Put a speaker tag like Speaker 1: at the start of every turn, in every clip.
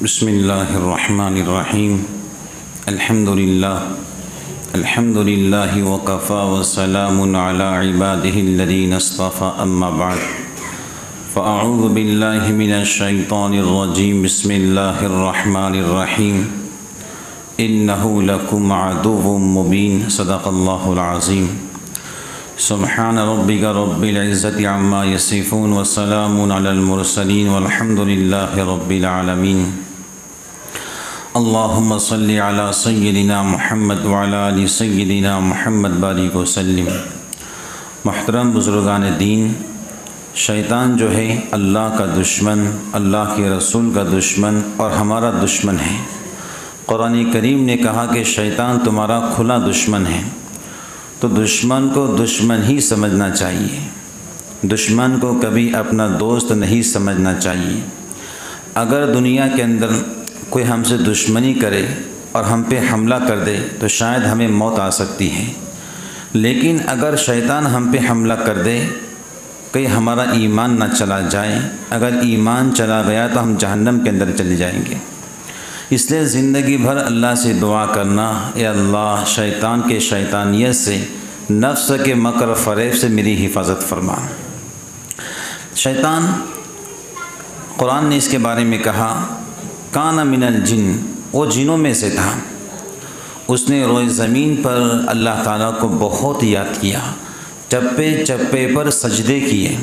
Speaker 1: بسم اللہ الرحمن الرحیم الحمد للہ وکفی وسلام علی عباده الذین اصطفى اما بعد فاعوذ باللہ من الشیطان الرجیم بسم اللہ الرحمن الرحیم انہ لکم عدو مبین صدق اللہ العظیم سبحان ربک رب العزت عما یصفون وسلام علی المرسلین والحمد للہ رب العالمین اللہم صلی علی سیدنا محمد وعلی آل سیدنا محمد بارک وسلم۔ محترم بزرگان دین، شیطان جو ہے اللہ کا دشمن، اللہ کے رسول کا دشمن اور ہمارا دشمن ہے۔ قرآن کریم نے کہا کہ شیطان تمہارا کھلا دشمن ہے، تو دشمن کو دشمن ہی سمجھنا چاہیے، دشمن کو کبھی اپنا دوست نہیں سمجھنا چاہیے۔ اگر دنیا کے اندر کوئی ہم سے دشمنی کرے اور ہم پہ حملہ کر دے تو شاید ہمیں موت آ سکتی ہے، لیکن اگر شیطان ہم پہ حملہ کر دے کہیں ہمارا ایمان نہ چلا جائے، اگر ایمان چلا گیا تو ہم جہنم کے اندر چلے جائیں گے۔ اس لیے زندگی بھر اللہ سے دعا کرنا، اے اللہ شیطان کے شیطانیت سے، نفس کے مکر فریب سے میری حفاظت فرما۔ شیطان، قرآن نے اس کے بارے میں کہا کان من الجن، وہ جنوں میں سے تھا۔ اس نے روئے زمین پر اللہ تعالیٰ کو بہت یاد کیا، چپے چپے پر سجدے کیے،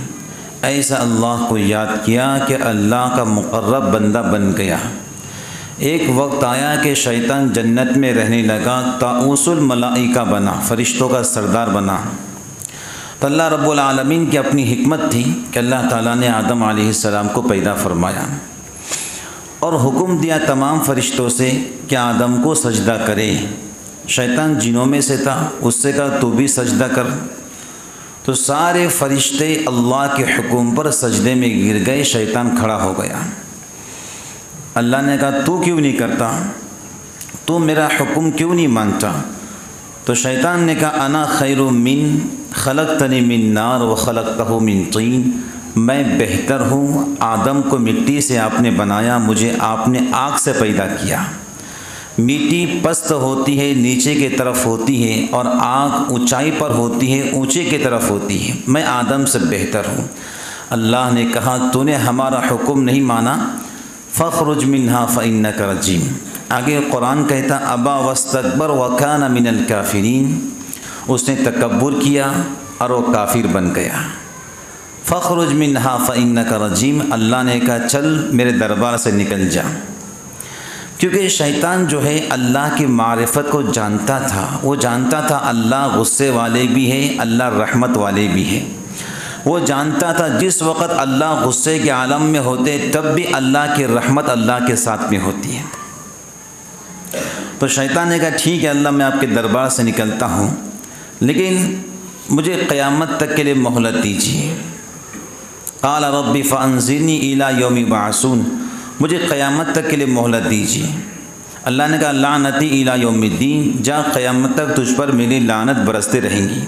Speaker 1: ایسا اللہ کو یاد کیا کہ اللہ کا مقرب بندہ بن گیا۔ ایک وقت آیا کہ شیطان جنت میں رہنے لگا، طاؤس الملائکہ بنا، فرشتوں کا سردار بنا۔ تو اللہ رب العالمین کی اپنی حکمت تھی کہ اللہ تعالیٰ نے آدم علیہ السلام کو پیدا فرمایا اور حکم دیا تمام فرشتوں سے کہ آدم کو سجدہ کرے۔ شیطان جنوں میں سے تھا، اس سے کہا تو بھی سجدہ کر، تو سارے فرشتے اللہ کے حکم پر سجدے میں گر گئے۔ شیطان کھڑا ہو گیا، اللہ نے کہا تو کیوں نہیں کرتا، تو میرا حکم کیوں نہیں مانتا؟ تو شیطان نے کہا انا خیر من خلقتنی من نار وخلقتہ من طین، میں بہتر ہوں، آدم کو مٹی سے آپ نے بنایا، مجھے آپ نے آگ سے پیدا کیا۔ مٹی پست ہوتی ہے، نیچے کی طرف ہوتی ہے، اور آگ اونچائی پر ہوتی ہے، اونچے کی طرف ہوتی ہے، میں آدم سے بہتر ہوں۔ اللہ نے کہا تو نے ہمارا حکم نہیں مانا، فاخرج منہا فإنک رجیم۔ آگے قرآن کہتا ابا واستکبر وکان من الکافرین، اس نے تکبر کیا اور وہ کافر بن گیا۔ فاخرج منہا فإنک رجیم، اللہ نے کہا چل میرے دربار سے نکل جا، کیونکہ شیطان جو ہے اللہ کی معرفت کو جانتا تھا، وہ جانتا تھا اللہ غصے والے بھی ہے، اللہ رحمت والے بھی ہے۔ وہ جانتا تھا جس وقت اللہ غصے کے عالم میں ہوتے تب بھی اللہ کی رحمت اللہ کے ساتھ میں ہوتی ہے۔ تو شیطان نے کہا ٹھیک ہے اللہ، میں آپ کے دربار سے نکلتا ہوں، لیکن مجھے قیامت تک کے لیے مہلت دیجیے۔ قال رب فانظرنی الی یوم یبعثون، مجھے قیامت تک کے لیے مہلت دیجیے۔ اللہ نے کہا لعنتی الی یوم الدین، جا قیامت تک تجھ پر میری لعنت برستے رہیں گی۔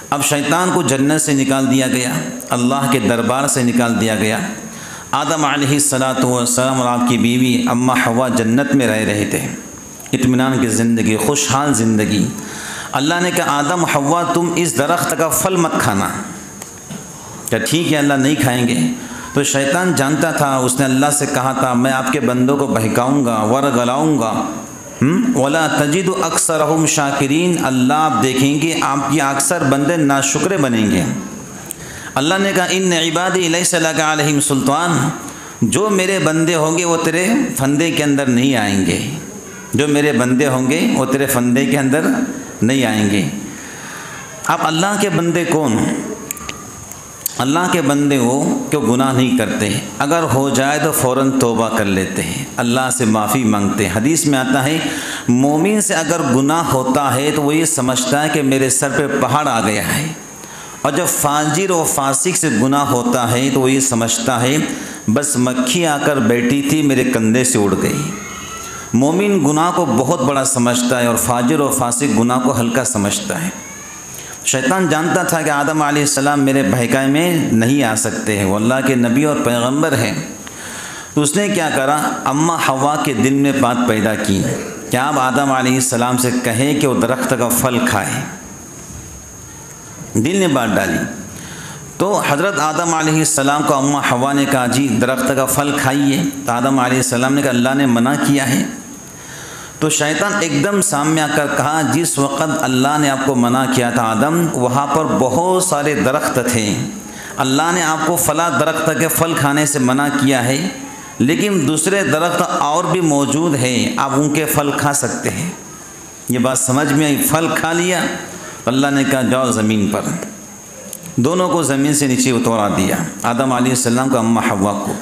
Speaker 1: اب شیطان کو جنت سے نکال دیا گیا، اللہ کے دربار سے نکال دیا گیا۔ آدم علیہ السلام اور آپ کی بیوی اماں حوا جنت میں رہ رہے تھے، اطمینان کی زندگی، خوشحال زندگی۔ اللہ نے کہا آدم حوا تم اس درخت کا پھل مت کھانا، کیا ٹھیک ہے اللہ نہیں کھائیں گے؟ تو شیطان جانتا تھا، اس نے اللہ سے کہا تھا میں آپ کے بندوں کو بہکاؤں گا، ورگلاؤں گا، وَلَا تَجِدُ أَكْثَرَهُمْ شَاكِرِينَ، اللہ آپ دیکھیں گے آپ کی اکثر بندے ناشکرے بنیں گے۔ اللہ نے کہا اِنَّ عِبَادِي لَيْسَ لَكَ عَلَيْهِمْ سُلْطَانٌ، جو میرے بندے ہوں گے وہ تیرے فندے کے اندر نہیں آئیں گے، جو میرے بندے ہوں گے وہ تیرے فندے کے اندر نہیں آئیں گے۔ اب اللہ کے بندے کون؟ اللہ کے بندے وہ کہ گناہ نہیں کرتے، اگر ہو جائے تو فوراً توبہ کر لیتے ہیں، اللہ سے معافی مانگتے ہیں۔ حدیث میں آتا ہے مومن سے اگر گناہ ہوتا ہے تو وہ یہ سمجھتا ہے کہ میرے سر پہ پہاڑ آ گیا ہے، اور جب فاجر و فاسق سے گناہ ہوتا ہے تو وہ یہ سمجھتا ہے بس مکھی آ کر بیٹھی تھی میرے کندھے سے اڑ گئی۔ مومن گناہ کو بہت بڑا سمجھتا ہے اور فاجر و فاسق گناہ کو ہلکا سمجھتا ہے۔ شیطان جانتا تھا کہ آدم علیہ السلام میرے بہکاوے میں نہیں آ سکتے ہیں، وہ اللہ کے نبی اور پیغمبر ہیں، تو اس نے کیا کرا، اماں حوا کے دل میں بات پیدا کی کہ آپ آدم علیہ السلام سے کہیں کہ وہ درخت کا پھل کھائے، دل میں بات ڈالی۔ تو حضرت آدم علیہ السلام کو اماں حوا نے کہا جی درخت کا پھل کھائیے، تو آدم علیہ السلام نے کہا اللہ نے منع کیا ہے۔ تو شیطان ایک دم سامنے آ کر کہا جس وقت اللہ نے آپ کو منع کیا تھا آدم، وہاں پر بہت سارے درخت تھے، اللہ نے آپ کو فلاں درخت کے پھل کھانے سے منع کیا ہے، لیکن دوسرے درخت اور بھی موجود ہیں، آپ ان کے پھل کھا سکتے ہیں۔ یہ بات سمجھ میں آئی، پھل کھا لیا۔ اللہ نے کہا جاؤ زمین پر، دونوں کو زمین سے نیچے اتارا دیا، آدم علیہ السلام کو، اماں حوا کو۔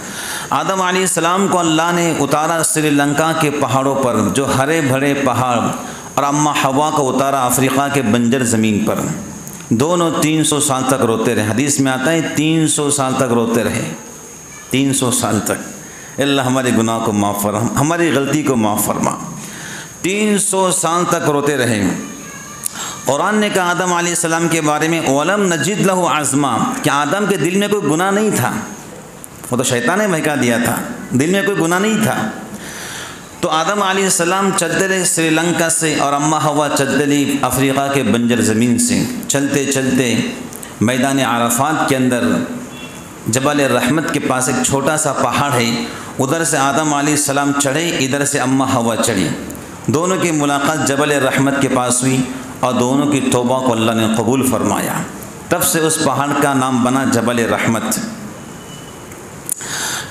Speaker 1: آدم علیہ السلام کو اللہ نے اتارا سری لنکا کے پہاڑوں پر، جو ہرے بھرے پہاڑ، اور اماں حوا کو اتارا افریقہ کے بنجر زمین پر۔ دونوں 300 سال تک روتے رہے، حدیث میں آتا ہے 300 سال تک روتے رہے، 300 سال تک۔ اللہ ہمارے گناہ کو معاف فرما، ہماری غلطی کو معاف فرما۔ 300 سال تک روتے رہے۔ قرآن نے کہا آدم علیہ السلام کے بارے میں وَلَمْ نَجِدْ لَهُ عَزْمًا، کہ آدم کے دل میں کوئی گناہ نہیں تھا، وہ تو شیطان نے بہکا دیا تھا، دل میں کوئی گناہ نہیں تھا۔ تو آدم علیہ السلام چلتے رہے سری لنکا سے، اور اماں حوا چلتے رہی افریقہ کے بنجر زمین سے۔ چلتے چلتے میدان عرفات کے اندر جبل رحمت کے پاس ایک چھوٹا سا پہاڑ ہے، ادھر سے آدم علیہ السلام چڑھے، ادھر سے اماں حوا چڑھی۔ دونوں کی ملاقات جبل رحمت کے پاس ہوئی، اور دونوں کی توبہ کو اللہ نے قبول فرمایا۔ تب سے اس پہاڑ کا نام بنا جبل رحمت۔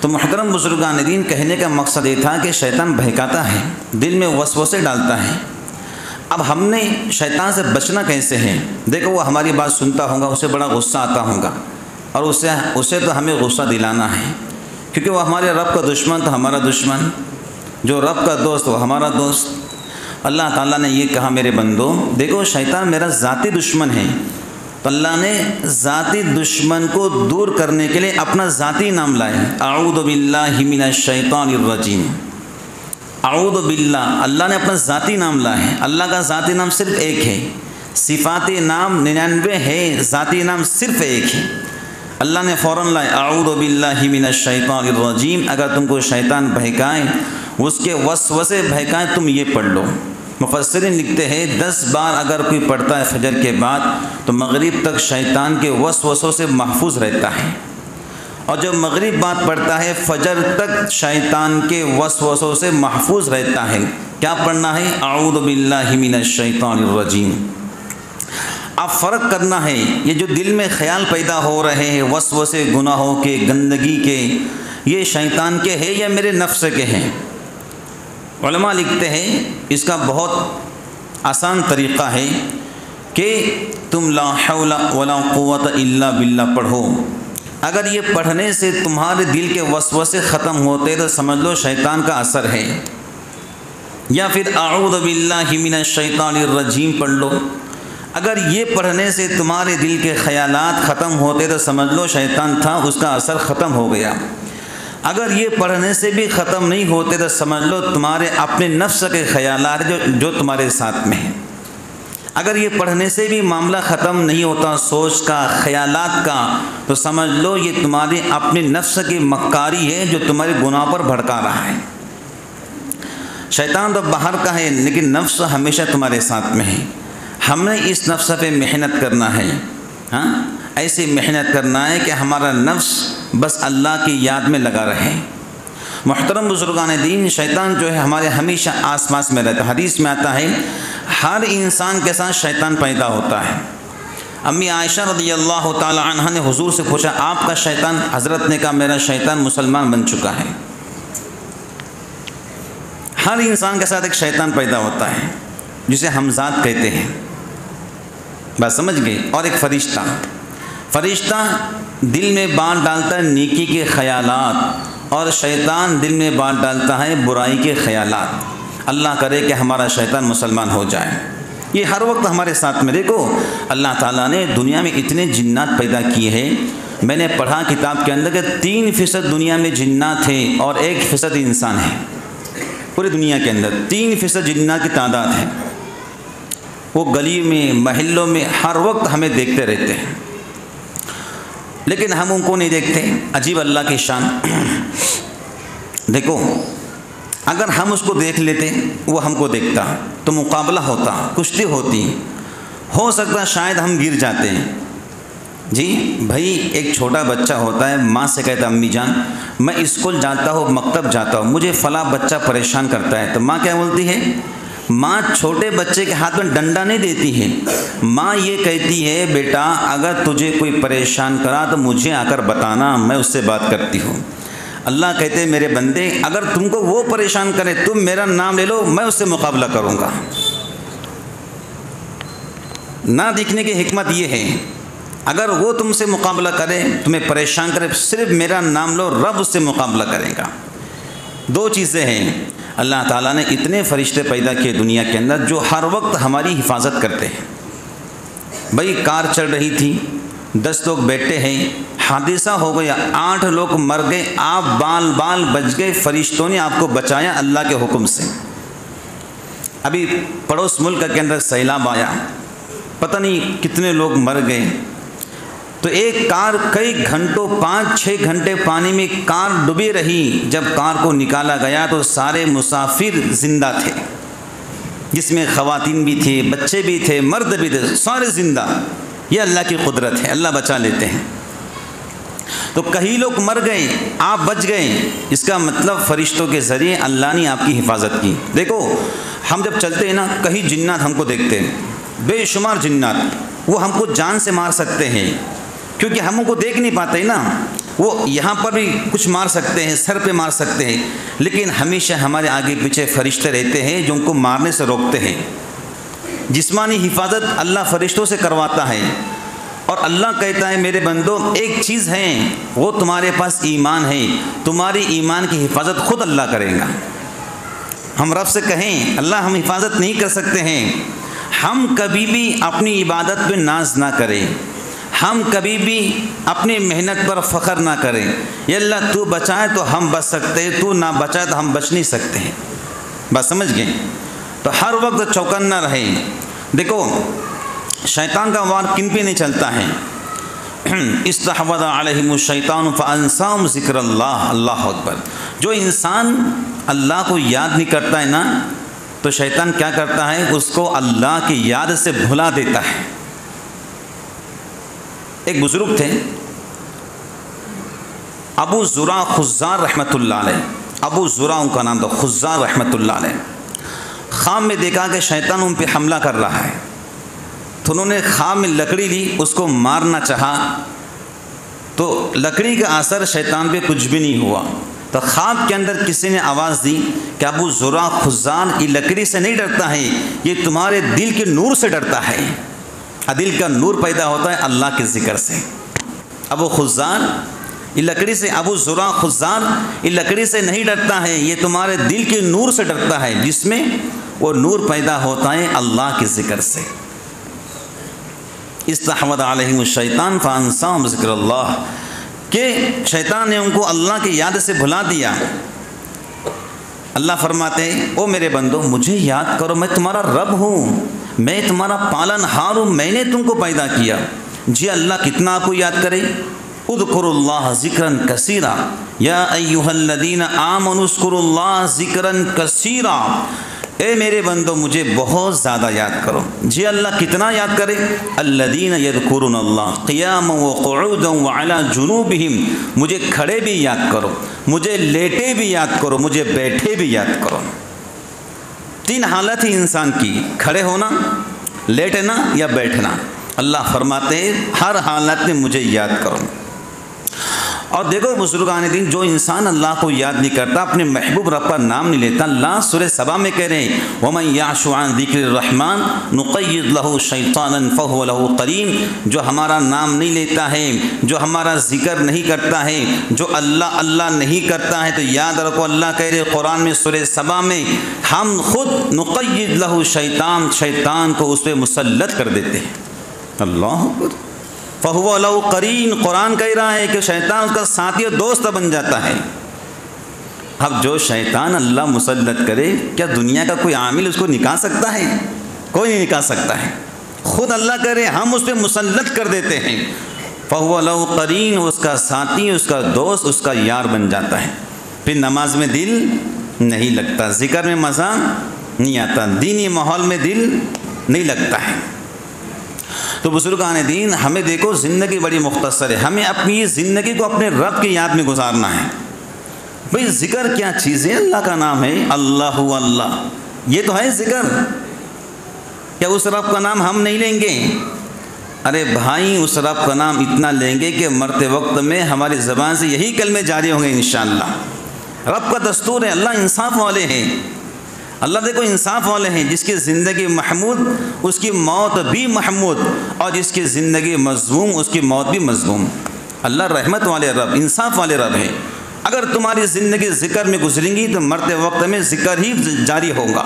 Speaker 1: تو محترم بزرگان دین، کہنے کا مقصد یہ تھا کہ شیطان بہکاتا ہے، دل میں وسوسے ڈالتا ہے۔ اب ہم نے شیطان سے بچنا کیسے ہے؟ دیکھو وہ ہماری بات سنتا ہوگا، اسے بڑا غصہ آتا ہوگا، اور اسے تو ہمیں غصہ دلانا ہے، کیونکہ وہ ہمارے رب کا دشمن تو ہمارا دشمن، جو رب کا دوست وہ ہمارا دوست۔ اللہ تعالیٰ نے یہ کہا میرے بندو، دیکھو شیطان میرا ذاتی دشمن ہے، تو اللہ نے ذاتی دشمن کو دور کرنے کے لیے اپنا ذاتی نام لائے، اعوذ باللہ من الشیطان الرجیم۔ اعوذ باللہ، اللہ نے اپنا ذاتی نام لایا ہے۔ اللہ کا ذاتی نام صرف ایک ہے، صفاتی نام 99 ہے، ذاتی نام صرف ایک ہے۔ اللہ نے فوراً لائے اعوذ باللہ من الشیطان الرجیم۔ اگر تم کو شیطان بہکائے، اس کے وسوسے بہکائے، تم یہ پڑھ لو۔ مفسرین لکھتے ہیں 10 بار اگر کوئی پڑھتا ہے فجر کے بعد، تو مغرب تک شیطان کے وسوسوں سے محفوظ رہتا ہے، اور جب مغرب بعد پڑھتا ہے فجر تک شیطان کے وسوسوں سے محفوظ رہتا ہے۔ کیا پڑھنا ہے؟ اعوذ باللہ من الشیطان الرجیم۔ اب فرق کرنا ہے، یہ جو دل میں خیال پیدا ہو رہے ہیں وسوسے، گناہوں کے، گندگی کے، یہ شیطان کے ہیں یا میرے نفس کے ہیں؟ علماء لکھتے ہیں اس کا بہت آسان طریقہ ہے کہ تم لا حول ولا قوت الا باللہ پڑھو۔ اگر یہ پڑھنے سے تمہارے دل کے وسوسے ختم ہوتے تو سمجھ لو شیطان کا اثر ہے، یا پھر اعوذ باللہ من الشیطان الرجیم پڑھ لو۔ اگر یہ پڑھنے سے تمہارے دل کے خیالات ختم ہوتے تو سمجھ لو شیطان تھا، اس کا اثر ختم ہو گیا۔ اگر یہ پڑھنے سے بھی ختم نہیں ہوتے تو سمجھ لو تمہارے اپنے نفس کے خیالات جو تمہارے ساتھ میں ہیں۔ اگر یہ پڑھنے سے بھی معاملہ ختم نہیں ہوتا سوچ کا، خیالات کا، تو سمجھ لو یہ تمہاری اپنے نفس کی مکاری ہے جو تمہارے گناہ پر بھڑکا رہا ہے۔ شیطان تو باہر کا ہے، لیکن نفس ہمیشہ تمہارے ساتھ میں ہے۔ ہم نے اس نفس پہ محنت کرنا ہے، ایسی محنت کرنا ہے کہ ہمارا نفس بس اللہ کی یاد میں لگا رہے۔ محترم بزرگان دین، شیطان جو ہے ہمارے ہمیشہ آس پاس میں رہتا ہے۔ حدیث میں آتا ہے ہر انسان کے ساتھ شیطان پیدا ہوتا ہے۔ امی عائشہ رضی اللہ تعالی عنہ نے حضور سے پوچھا آپ کا شیطان؟ حضرت نے کہا میرا شیطان مسلمان بن چکا ہے۔ ہر انسان کے ساتھ ایک شیطان پیدا ہوتا ہے جسے حمزات کہتے ہیں، بات سمجھ گئے؟ اور ایک فرشتہ دل میں بانٹ ڈالتا ہے نیکی کے خیالات، اور شیطان دل میں بانٹ ڈالتا ہے برائی کے خیالات۔ اللہ کرے کہ ہمارا شیطان مسلمان ہو جائے۔ یہ ہر وقت ہمارے ساتھ میں۔ دیکھو اللہ تعالیٰ نے دنیا میں اتنے جنات پیدا کیے ہیں، میں نے پڑھا کتاب کے اندر کہ 3% دنیا میں جنات ہیں اور 1% انسان ہیں۔ پوری دنیا کے اندر 3% جنات کی تعداد ہے۔ وہ گلی میں، محلوں میں ہر وقت ہمیں دیکھتے رہتے ہیں، لیکن ہم ان کو نہیں دیکھتے۔ عجیب اللہ کی شان۔ دیکھو اگر ہم اس کو دیکھ لیتے وہ ہم کو دیکھتا تو مقابلہ ہوتا، کشتی ہوتی، ہو سکتا شاید ہم گر جاتے ہیں۔ جی بھائی ایک چھوٹا بچہ ہوتا ہے، ماں سے کہتا امی جان میں اسکول جاتا ہوں، مکتب جاتا ہوں، مجھے فلاں بچہ پریشان کرتا ہے، تو ماں کیا بولتی ہے؟ ماں چھوٹے بچے کے ہاتھ میں ڈنڈا نہیں دیتی ہے، ماں یہ کہتی ہے بیٹا اگر تجھے کوئی پریشان کرا تو مجھے آ کر بتانا، میں اس سے بات کرتی ہوں۔ اللہ کہتے ہیں میرے بندے اگر تم کو وہ پریشان کرے تم میرا نام لے لو، میں اس سے مقابلہ کروں گا۔ نہ دیکھنے کی حکمت یہ ہے، اگر وہ تم سے مقابلہ کرے، تمہیں پریشان کرے، صرف میرا نام لو، رب اس سے مقابلہ کرے گا۔ دو چیزیں ہیں، اللہ تعالیٰ نے اتنے فرشتے پیدا کیے دنیا کے اندر جو ہر وقت ہماری حفاظت کرتے ہیں۔ بھائی کار چل رہی تھی، 10 لوگ بیٹھے ہیں، حادثہ ہو گیا، 8 لوگ مر گئے، آپ بال بال بچ گئے، فرشتوں نے آپ کو بچایا اللہ کے حکم سے۔ ابھی پڑوس ملک کے اندر سیلاب آیا، پتہ نہیں کتنے لوگ مر گئے، تو ایک کار کئی گھنٹوں 5-6 گھنٹے پانی میں کار ڈوبی رہی، جب کار کو نکالا گیا تو سارے مسافر زندہ تھے، جس میں خواتین بھی تھے، بچے بھی تھے، مرد بھی تھے، سارے زندہ۔ یہ اللہ کی قدرت ہے، اللہ بچا لیتے ہیں۔ تو کئی لوگ مر گئے، آپ بچ گئے، اس کا مطلب فرشتوں کے ذریعے اللہ نے آپ کی حفاظت کی۔ دیکھو ہم جب چلتے ہیں نا، کئی جنات ہم کو دیکھتے ہیں، بے شمار جنات، وہ ہم کو جان سے مار سکتے ہیں کیونکہ ہم ان کو دیکھ نہیں پاتے نا، وہ یہاں پر بھی کچھ مار سکتے ہیں، سر پہ مار سکتے ہیں، لیکن ہمیشہ ہمارے آگے پیچھے فرشتے رہتے ہیں جو ان کو مارنے سے روکتے ہیں۔ جسمانی حفاظت اللہ فرشتوں سے کرواتا ہے، اور اللہ کہتا ہے میرے بندو ایک چیز ہے، وہ تمہارے پاس ایمان ہے، تمہاری ایمان کی حفاظت خود اللہ کرے گا۔ ہم رب سے کہیں اللہ ہم حفاظت نہیں کر سکتے ہیں، ہم کبھی بھی اپنی عبادت پہ ناز نہ کریں، ہم کبھی بھی اپنی محنت پر فخر نہ کریں، یا اللہ تو بچائے تو ہم بچ سکتے ہیں، تو نہ بچائے تو ہم بچ نہیں سکتے ہیں۔ بس سمجھ گئے؟ تو ہر وقت چوکنا رہیں۔ دیکھو شیطان کا وار کن پہ نہیں چلتا ہے، استحوذ علیہم الشیطان فانساہم ذکر اللہ، اللہ اکبر۔ جو انسان اللہ کو یاد نہیں کرتا ہے نا، تو شیطان کیا کرتا ہے، اس کو اللہ کی یاد سے بھلا دیتا ہے۔ ایک بزرگ تھے ابو زرع خزار رحمۃ اللہ علیہ، ابو زرع ان کا نام تھا، خزار رحمۃ اللہ علیہ۔ خواب میں دیکھا کہ شیطان ان پہ حملہ کر رہا ہے، تو انہوں نے خواب میں لکڑی لی، اس کو مارنا چاہا، تو لکڑی کا اثر شیطان پہ کچھ بھی نہیں ہوا۔ تو خواب کے اندر کسی نے آواز دی کہ ابو زرع خزار یہ لکڑی سے نہیں ڈرتا ہے، یہ تمہارے دل کے نور سے ڈرتا ہے۔ دل کا نور پیدا ہوتا ہے اللہ کے ذکر سے۔ ابو خزار یہ لکڑی سے، ابو زرع خزار یہ لکڑی سے نہیں ڈرتا ہے، یہ تمہارے دل کے نور سے ڈرتا ہے، جس میں وہ نور پیدا ہوتا ہے اللہ کے ذکر سے۔ استحوذ علیہم الشیطان فانساہم ذکر اللہ، کہ شیطان نے ان کو اللہ کی یاد سے بھلا دیا۔ اللہ فرماتے ہیں او میرے بندو مجھے یاد کرو، میں تمہارا رب ہوں، میں تمہارا پالن ہار ہوں، میں نے تم کو پیدا کیا۔ جی اللہ کتنا آپ کو یاد کرے، اذکروا اللہ ذکرا کثیرا یا ایھا الذین آمنوا اذکروا اللہ ذکرا کثیرا۔ اے میرے بندو مجھے بہت زیادہ یاد کرو۔ جی اللہ کتنا یاد کرے، الذین یذکرون اللہ قیاما وقعودا وعلی جنوبہم، مجھے کھڑے بھی یاد کرو، مجھے لیٹے بھی یاد کرو، مجھے بیٹھے بھی یاد کرو۔ 3 حالت ہی انسان کی، کھڑے ہونا، لیٹنا یا بیٹھنا۔ اللہ فرماتے ہیں ہر حالت میں مجھے یاد کرو۔ اور دیکھو بزرگان دین، جو انسان اللہ کو یاد نہیں کرتا، اپنے محبوب رب کا نام نہیں لیتا، اللہ سورہ سبا میں کہہ رہے ہیں وَمَن يَعْشُ عَن ذِكْرِ الرَّحْمَنِ نُقَيِّضْ لَهُ شَيْطَانًا فَهُوَ لَهُ قَرِينٌ۔ جو ہمارا نام نہیں لیتا ہے، جو ہمارا ذکر نہیں کرتا ہے، جو اللہ اللہ نہیں کرتا ہے، تو یاد رکھو اللہ کہہ رہے قرآن میں سورہ سبا میں، ہم خود نُقَيِّضْ لَهُ شیطان کو اس پہ مسلط کر دیتے ہیں۔ اللہ اکبر۔ فَهُوَ لَهُ قَرِينٌ، قرآن کہہ رہا ہے کہ شیطان اس کا ساتھی اور دوست بن جاتا ہے۔ اب جو شیطان اللہ مسلط کرے، کیا دنیا کا کوئی عامل اس کو نکال سکتا ہے؟ کوئی نہیں نکال سکتا ہے، خود اللہ کرے ہم اس پہ مسلط کر دیتے ہیں۔ فَهُوَ لَهُ قَرِينٌ، اس کا ساتھی، اس کا دوست، اس کا یار بن جاتا ہے۔ پھر نماز میں دل نہیں لگتا، ذکر میں مزہ نہیں آتا، دینی ماحول میں دل نہیں لگتا ہے۔ تو بزرگان دین ہمیں دیکھو زندگی بڑی مختصر ہے، ہمیں اپنی زندگی کو اپنے رب کی یاد میں گزارنا ہے۔ بھئی ذکر کیا چیز ہے؟ اللہ کا نام ہے، اللہ اللہ، یہ تو ہے ذکر۔ کیا اس رب کا نام ہم نہیں لیں گے؟ ارے بھائی اس رب کا نام اتنا لیں گے کہ مرتے وقت میں ہماری زبان سے یہی کلمے جاری ہوں گے انشاءاللہ۔ رب کا دستور ہے، اللہ انصاف والے ہیں، اللہ دیکھو انصاف والے ہیں، جس کی زندگی محمود اس کی موت بھی محمود، اور جس کی زندگی مذموم اس کی موت بھی مذموم۔ اللہ رحمت والے رب، انصاف والے رب ہے۔ اگر تمہاری زندگی ذکر میں گزریں گی تو مرتے وقت میں ذکر ہی جاری ہوگا۔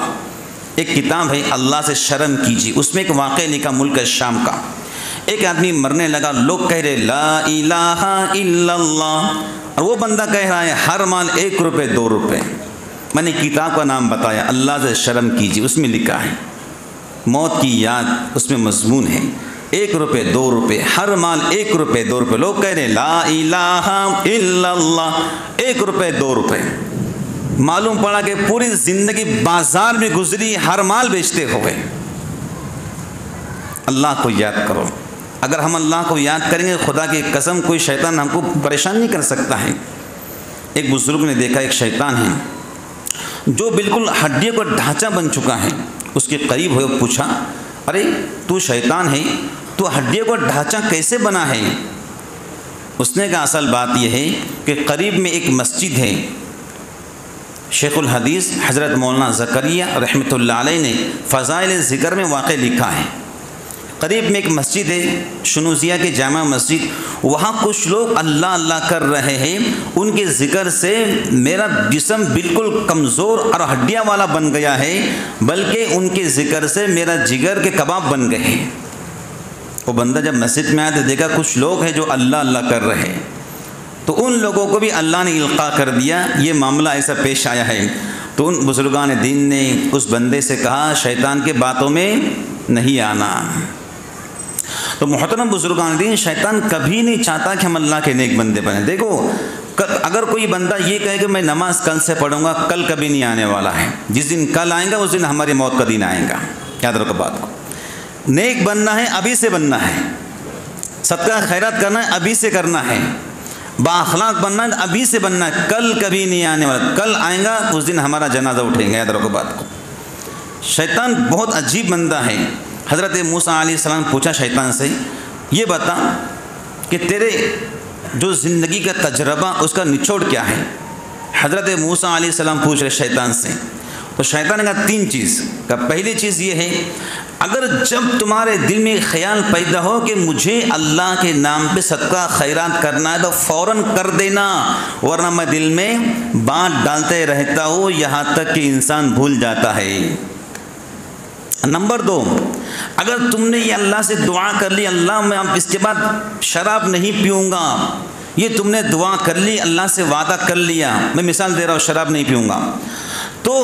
Speaker 1: ایک کتاب ہے اللہ سے شرم کیجیے، اس میں ایک واقعہ لکھا ملک شام کا۔ ایک آدمی مرنے لگا، لوگ کہہ رہے لا الہ الا اللہ، اور وہ بندہ کہہ رہا ہے ہر مال 1 روپے 2 روپے۔ میں نے کتاب کا نام بتایا، اللہ سے شرم کیجیے، اس میں لکھا ہے موت کی یاد، اس میں مضمون ہے 1 روپے 2 روپے، ہر مال 1 روپے 2 روپے۔ لوگ کہہ رہے لا الہ الا اللہ، 1 روپے 2 روپے۔ معلوم پڑا کہ پوری زندگی بازار میں گزری ہر مال بیچتے ہوئے۔ اللہ کو یاد کرو، اگر ہم اللہ کو یاد کریں گے خدا کی قسم کوئی شیطان ہم کو پریشان نہیں کر سکتا ہے۔ ایک بزرگ نے دیکھا ایک شیطان ہے جو بالکل ہڈیوں کا ڈھانچہ بن چکا ہے، اس کے قریب ہوئے پوچھا ارے تو شیطان ہے، تو ہڈیوں کا ڈھانچہ کیسے بنا ہے؟ اس نے کہا اصل بات یہ ہے کہ قریب میں ایک مسجد ہے، شیخ الحدیث حضرت مولانا زکریا رحمۃ اللہ علیہ نے فضائل ذکر میں واقع لکھا ہے۔ قریب میں ایک مسجد ہے شنوزیہ کے جامع مسجد، وہاں کچھ لوگ اللہ اللہ کر رہے ہیں، ان کے ذکر سے میرا جسم بالکل کمزور اور ہڈیاں والا بن گیا ہے، بلکہ ان کے ذکر سے میرا جگر کے کباب بن گئے ہیں۔ وہ بندہ جب مسجد میں آیا تو دیکھا کچھ لوگ ہیں جو اللہ اللہ کر رہے ہیں، تو ان لوگوں کو بھی اللہ نے القاء کر دیا، یہ معاملہ ایسا پیش آیا ہے۔ تو ان بزرگان دین نے اس بندے سے کہا شیطان کے باتوں میں نہیں آنا۔ تو محترم بزرگان دین، شیطان کبھی نہیں چاہتا کہ ہم اللہ کے نیک بندے بنیں۔ دیکھو اگر کوئی بندہ یہ کہے کہ میں نماز کل سے پڑھوں گا، کل کبھی نہیں آنے والا ہے، جس دن کل آئے گا اس دن ہماری موت کا دن آئے گا، یاد رکھو بات کو۔ نیک بننا ہے ابھی سے بننا ہے، صدقہ خیرات کرنا ہے ابھی سے کرنا ہے، بااخلاق بننا ہے ابھی سے بننا ہے، کل کبھی نہیں آنے والا، کل آئے گا اس دن ہمارا جنازہ اٹھیں گا، یاد رکھو بات کو۔ شیطان بہت عجیب بندہ ہے۔ حضرت موسیٰ علیہ السلام پوچھا شیطان سے یہ بتا کہ تیرے جو زندگی کا تجربہ اس کا نچوڑ کیا ہے؟ حضرت موسیٰ علیہ السلام پوچھ رہے شیطان سے، تو شیطان نے کہا 3 چیز کا پہلی چیز یہ ہے اگر جب تمہارے دل میں خیال پیدا ہو کہ مجھے اللہ کے نام پہ صدقہ خیرات کرنا ہے تو فوراً کر دینا، ورنہ میں دل میں بات ڈالتے رہتا ہوں یہاں تک کہ انسان بھول جاتا ہے۔ نمبر 2، اگر تم نے یہ اللہ سے دعا کر لی اللہ میں اب اس کے بعد شراب نہیں پیوں گا، یہ تم نے دعا کر لی، اللہ سے وعدہ کر لیا، میں مثال دے رہا ہوں شراب نہیں پیوں گا، تو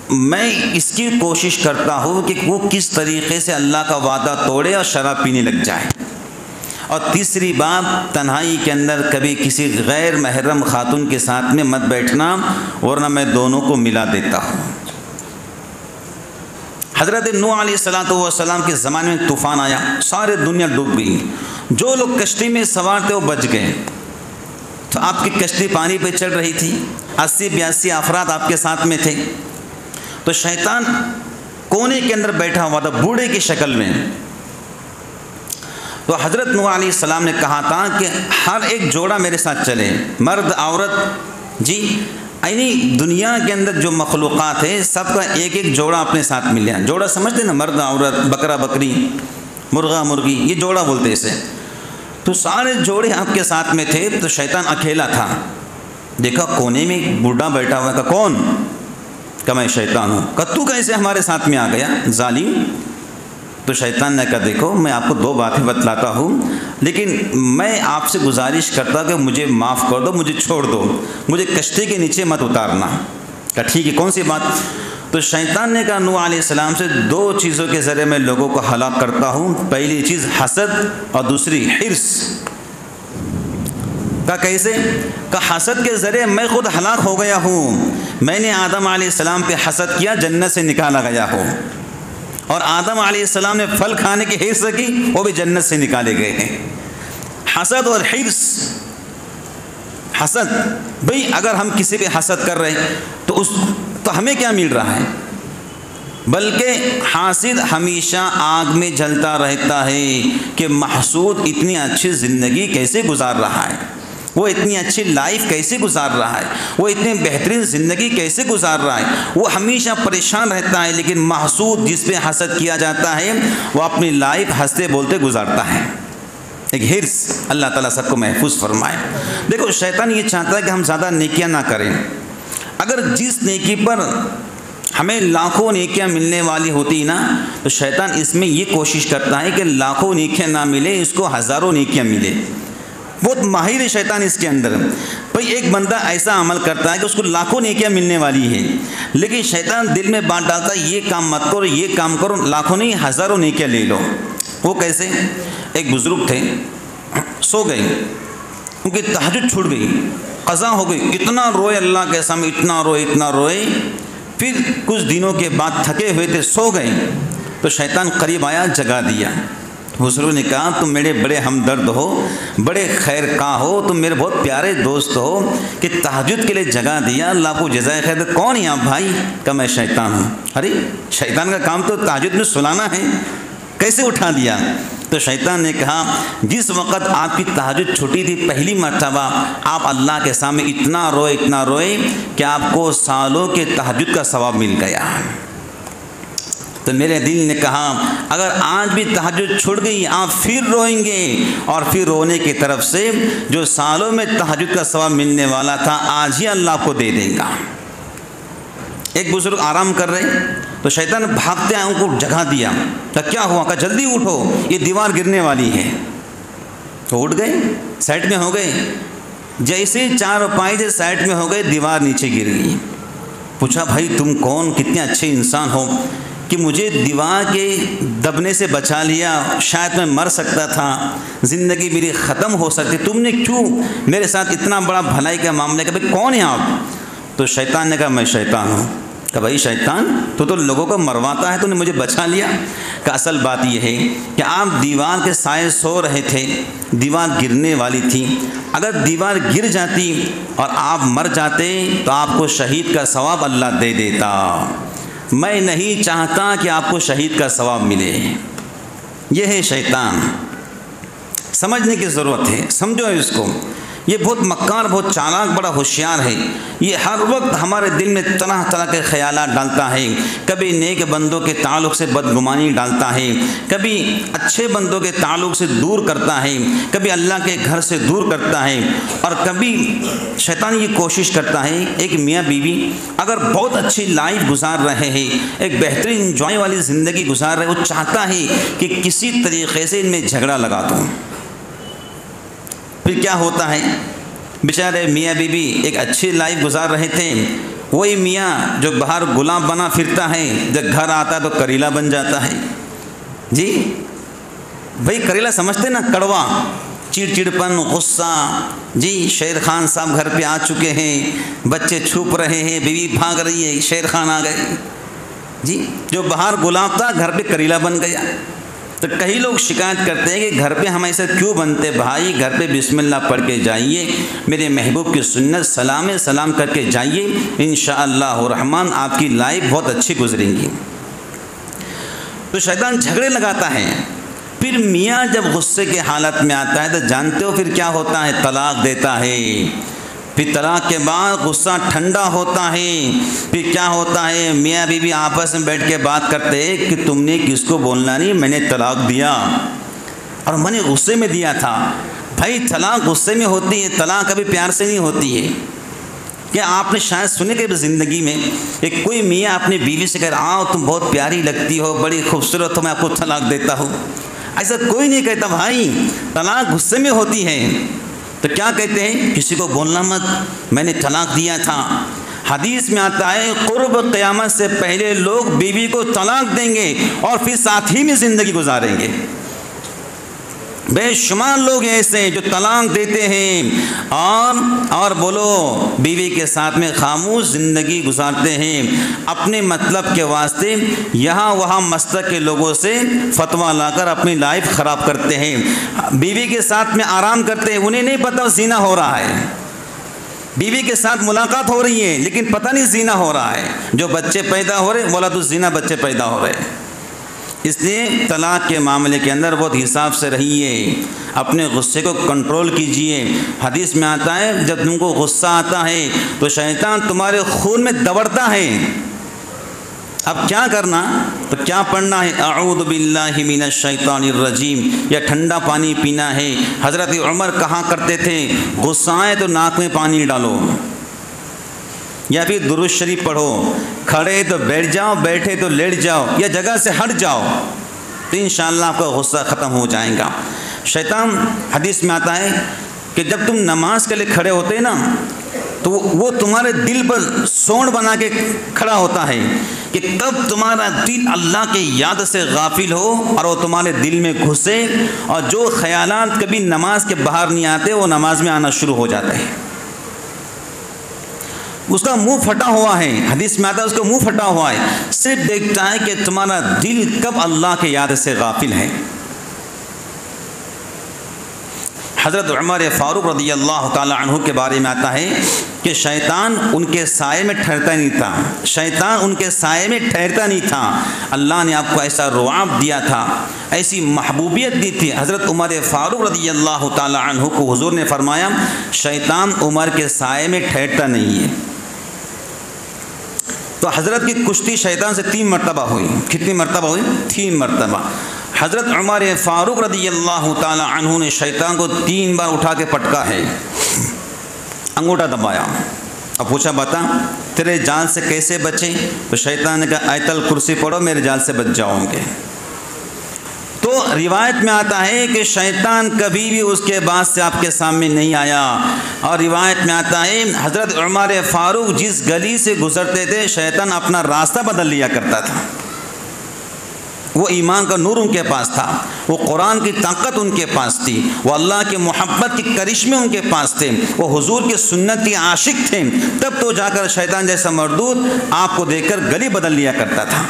Speaker 1: میں اس کی کوشش کرتا ہوں کہ وہ کس طریقے سے اللہ کا وعدہ توڑے اور شراب پینے لگ جائے۔ اور تیسری بات، تنہائی کے اندر کبھی کسی غیر محرم خاتون کے ساتھ میں مت بیٹھنا، ورنہ میں دونوں کو ملا دیتا ہوں۔ حضرت نوح علیہ السلام کے زمانے میں طوفان آیا، سارے دنیا ڈوب گئی، جو لوگ کشتی میں سوار تھے وہ بچ گئے، تو آپ کی کشتی پانی پہ چل رہی تھی، 80-82 افراد آپ کے ساتھ میں تھے، تو شیطان کونے کے اندر بیٹھا ہوا تھا بوڑھے کی شکل میں۔ تو حضرت نوح علیہ السلام نے کہا تھا کہ ہر ایک جوڑا میرے ساتھ چلے، مرد عورت، جی یعنی دنیا کے اندر جو مخلوقات ہے سب کا ایک ایک جوڑا اپنے ساتھ ملے، جوڑا سمجھتے نا، مرد عورت، بکرا بکری، مرغا مرغی، یہ جوڑا بولتے اسے۔ تو سارے جوڑے آپ کے ساتھ میں تھے، تو شیطان اکیلا تھا، دیکھا کونے میں ایک بوڑھا بیٹھا ہوا، کہا کون؟ کہ میں شیطان ہوں۔ کہ تو کیسے ہمارے ساتھ میں آ گیا ظالم؟ تو شیطان نے کہا دیکھو میں آپ کو 2 باتیں بتلاتا ہوں، لیکن میں آپ سے گزارش کرتا کہ مجھے معاف کر دو، مجھے چھوڑ دو، مجھے کشتی کے نیچے مت اتارنا۔ کہا ٹھیک ہے، کون سی بات؟ تو شیطان نے کہا نوح علیہ السلام سے 2 چیزوں کے ذریعے میں لوگوں کو ہلاک کرتا ہوں، پہلی چیز حسد اور دوسری حرص۔ کہا کیسے؟ کہا حسد کے ذریعے میں خود ہلاک ہو گیا ہوں، میں نے آدم علیہ السلام پہ حسد کیا، جنت سے نکالا گیا ہوں، اور آدم علیہ السلام نے پھل کھانے کی حرص کی، وہ بھی جنت سے نکالے گئے ہیں۔ حسد اور حرص، حسد بھئی اگر ہم کسی پہ حسد کر رہے تو ہمیں کیا مل رہا ہے؟ بلکہ حاسد ہمیشہ آگ میں جلتا رہتا ہے کہ محسود اتنی اچھی زندگی کیسے گزار رہا ہے، وہ اتنی اچھی لائف کیسے گزار رہا ہے، وہ اتنی بہترین زندگی کیسے گزار رہا ہے، وہ ہمیشہ پریشان رہتا ہے۔ لیکن محسود جس پہ حسد کیا جاتا ہے وہ اپنی لائف ہنستے بولتے گزارتا ہے۔ ایک حرص، اللہ تعالیٰ سب کو محفوظ فرمائے۔ دیکھو شیطان یہ چاہتا ہے کہ ہم زیادہ نیکیاں نہ کریں۔ اگر جس نیکی پر ہمیں لاکھوں نیکیاں ملنے والی ہوتی نا تو شیطان اس میں یہ کوشش کرتا ہے کہ لاکھوں نیکیاں نہ ملے، اس کو ہزاروں نیکیاں ملے۔ بہت ماہر ہے شیطان اس کے اندر۔ بھئی ایک بندہ ایسا عمل کرتا ہے کہ اس کو لاکھوں نیکیاں ملنے والی ہے، لیکن شیطان دل میں بات ڈالتا ہے یہ کام مت کرو، یہ کام کرو، لاکھوں نہیں ہزاروں نیکیاں لے لو۔ وہ کیسے؟ ایک بزرگ تھے، سو گئے، ان کی تہجد چھوٹ گئی، قضا ہو گئی، اتنا روئے اللہ کے سامنے، اتنا روئے، پھر کچھ دنوں کے بعد تھکے ہوئے تھے، سو گئے تو شیطان قریب آیا، جگا دیا۔ بزرگ نے کہا تم میرے بڑے ہمدرد ہو، بڑے خیر خواہ ہو، تم میرے بہت پیارے دوست ہو کہ تہجد کے لیے جگا دیا، اللہ کو جزائے خیر دے۔ کون ہے آپ بھائی؟ کہا میں شیطان ہوں۔ ارے شیطان کا کام تو تہجد میں سلانا ہے، کیسے اٹھا دیا؟ تو شیطان نے کہا جس وقت آپ کی تہجد چھٹی تھی پہلی مرتبہ، آپ اللہ کے سامنے اتنا روئے کہ آپ کو سالوں کے تہجد کا ثواب مل گیا۔ تو میرے دل نے کہا اگر آج بھی تہجد چھوٹ گئی آپ پھر روئیں گے، اور پھر رونے کی طرف سے جو سالوں میں تہجد کا ثواب ملنے والا تھا آج ہی اللہ آپ کو دے دے گا۔ ایک بزرگ آرام کر رہے تو شیطان بھاگتے آئے، ان کو جگا دیا۔ تو کیا ہوا؟ کہا جلدی اٹھو، یہ دیوار گرنے والی ہے۔ تو اٹھ گئے، سائڈ میں ہو گئے، جیسے چار پائے سے سائڈ میں ہو گئے دیوار نیچے گر گئی۔ پوچھا بھائی تم کون، کتنے اچھے انسان ہو کہ مجھے دیوار کے دبنے سے بچا لیا، شاید میں مر سکتا تھا، زندگی میری ختم ہو سکتی، تم نے کیوں میرے ساتھ اتنا بڑا بھلائی کا معاملہ کیا؟ بھائی کون ہیں آپ؟ تو شیطان نے کہا میں شیطان ہوں۔ کہ بھائی شیطان تو لوگوں کو مرواتا ہے، تو نے مجھے بچا لیا۔ کہ اصل بات یہ ہے کہ آپ دیوار کے سائے سو رہے تھے، دیوار گرنے والی تھی، اگر دیوار گر جاتی اور آپ مر جاتے تو آپ کو شہید کا ثواب اللہ دے دیتا۔ میں نہیں چاہتا کہ آپ کو شہید کا ثواب ملے۔ یہ ہے شیطان، سمجھنے کی ضرورت ہے، سمجھو اس کو۔ یہ بہت مکار، بہت چالاک، بڑا ہوشیار ہے۔ یہ ہر وقت ہمارے دل میں طرح طرح کے خیالات ڈالتا ہے، کبھی نیک بندوں کے تعلق سے بدگمانی ڈالتا ہے، کبھی اچھے بندوں کے تعلق سے دور کرتا ہے، کبھی اللہ کے گھر سے دور کرتا ہے، اور کبھی شیطان یہ کوشش کرتا ہے ایک میاں بیوی اگر بہت اچھی لائف گزار رہے ہیں، ایک بہترین انجوائے والی زندگی گزار رہے، وہ چاہتا ہے کہ کسی طریقے سے ان میں جھگڑا لگا دوں۔ پھر کیا ہوتا ہے؟ بیچارے میاں بیوی ایک اچھی لائف گزار رہے تھے، وہی میاں جو باہر غلام بنا پھرتا ہے جب گھر آتا ہے تو کریلا بن جاتا ہے۔ جی بھائی کریلا سمجھتے نا، کڑوا، چڑچڑپن، غصہ۔ جی شیر خان صاحب گھر پہ آ چکے ہیں، بچے چھپ رہے ہیں، بیوی بھاگ رہی ہے، شیر خان آ گئے۔ جی جو باہر غلام تھا گھر پہ کریلا بن گیا۔ تو کئی لوگ شکایت کرتے ہیں کہ گھر پہ ہم ایسا کیوں بنتے بھائی، گھر پہ بسم اللہ پڑھ کے جائیے، میرے محبوب کی سنت سلام کر کے جائیے، انشاءاللہ الرحمن آپ کی لائف بہت اچھی گزریں گی۔ تو شیطان جھگڑے لگاتا ہے۔ پھر میاں جب غصے کے حالت میں آتا ہے تو جانتے ہو پھر کیا ہوتا ہے؟ طلاق دیتا ہے۔ پھر طلاق کے بعد غصہ ٹھنڈا ہوتا ہے، پھر کیا ہوتا ہے؟ میاں بیوی آپس میں بیٹھ کے بات کرتے ہیں کہ تم نے کس کو بولنا نہیں، میں نے طلاق دیا اور میں نے غصے میں دیا تھا۔ بھائی طلاق غصے میں ہوتی ہے، طلاق کبھی پیار سے نہیں ہوتی ہے۔ کیا آپ نے شاید سنے کہ زندگی میں ایک کوئی میاں اپنی بیوی سے کہہ رہا آؤ تم بہت پیاری لگتی ہو، بڑی خوبصورت ہو، میں آپ کو طلاق دیتا ہوں؟ ایسا کوئی نہیں کہتا بھائی، طلاق غصے میں ہوتی ہے۔ تو کیا کہتے ہیں؟ کسی کو بولنا مت، میں نے طلاق دیا تھا۔ حدیث میں آتا ہے قرب قیامت سے پہلے لوگ بیوی کو طلاق دیں گے اور پھر ساتھ ہی میں زندگی گزاریں گے۔ بے شمار لوگ ایسے ہیں جو طلاق دیتے ہیں اور بولو بیوی کے ساتھ میں خاموش زندگی گزارتے ہیں، اپنے مطلب کے واسطے یہاں وہاں مسلک کے لوگوں سے فتویٰ لا کر اپنی لائف خراب کرتے ہیں، بیوی کے ساتھ میں آرام کرتے ہیں، انہیں نہیں پتہ زنا ہو رہا ہے، بیوی کے ساتھ ملاقات ہو رہی ہے لیکن پتہ نہیں زنا ہو رہا ہے، جو بچے پیدا ہو رہے ولد الزنا بچے پیدا ہو رہے۔ اس لیے طلاق کے معاملے کے اندر بہت حساب سے رہیے، اپنے غصے کو کنٹرول کیجئے۔ حدیث میں آتا ہے جب تم کو غصہ آتا ہے تو شیطان تمہارے خون میں دوڑتا ہے، اب کیا کرنا؟ تو کیا پڑھنا ہے؟ اعوذ باللہ من الشیطان الرجیم، یا ٹھنڈا پانی پینا ہے۔ حضرت عمر کہا کرتے تھے غصہ آئے تو ناک میں پانی ڈالو، یا پھر درود شریف پڑھو، کھڑے تو بیٹھ جاؤ، بیٹھے تو لیٹ جاؤ، یا جگہ سے ہٹ جاؤ تو انشاءاللہ آپ کا غصہ ختم ہو جائے گا۔ شیطان حدیث میں آتا ہے کہ جب تم نماز کے لیے کھڑے ہوتے ہیں نا تو وہ تمہارے دل پر سونڈ بنا کے کھڑا ہوتا ہے کہ کب تمہارا دل اللہ کے یاد سے غافل ہو اور وہ تمہارے دل میں گھسے، اور جو خیالات کبھی نماز کے باہر نہیں آتے وہ نماز میں آنا شروع ہو جاتے ہیں۔ اس کا منہ پھٹا ہوا ہے، حدیث میں آتا ہے اس کا منہ پھٹا ہوا ہے، صرف دیکھتا ہے کہ تمہارا دل کب اللہ کے یاد سے غافل ہے۔ حضرت عمر فاروق رضی اللہ تعالی عنہ کے بارے میں آتا ہے کہ شیطان ان کے سائے میں ٹھہرتا نہیں تھا، شیطان ان کے سائے میں ٹھہرتا نہیں تھا۔ اللہ نے آپ کو ایسا رعب دیا تھا، ایسی محبوبیت دی تھی۔ حضرت عمر فاروق رضی اللہ تعالی عنہ کو حضور نے فرمایا شیطان عمر کے سائے میں ٹھہرتا نہیں ہے۔ تو حضرت کی کشتی شیطان سے 3 مرتبہ ہوئی۔ کتنی مرتبہ ہوئی؟ 3 مرتبہ۔ حضرت عمر فاروق رضی اللہ تعالی عنہ نے شیطان کو 3 بار اٹھا کے پٹکا ہے، انگوٹھا دبایا اور پوچھا بتا تیرے جان سے کیسے بچے؟ تو شیطان نے کہا آیت الکرسی پڑھو میرے جان سے بچ جاؤ گے۔ تو روایت میں آتا ہے کہ شیطان کبھی بھی اس کے بعد سے آپ کے سامنے نہیں آیا، اور روایت میں آتا ہے حضرت عمر فاروق جس گلی سے گزرتے تھے شیطان اپنا راستہ بدل لیا کرتا تھا۔ وہ ایمان کا نور ان کے پاس تھا، وہ قرآن کی طاقت ان کے پاس تھی، وہ اللہ کے محبت کی کرشمے ان کے پاس تھے، وہ حضور کی سنت کے عاشق تھے، تب تو جا کر شیطان جیسا مردود آپ کو دیکھ کر گلی بدل لیا کرتا تھا۔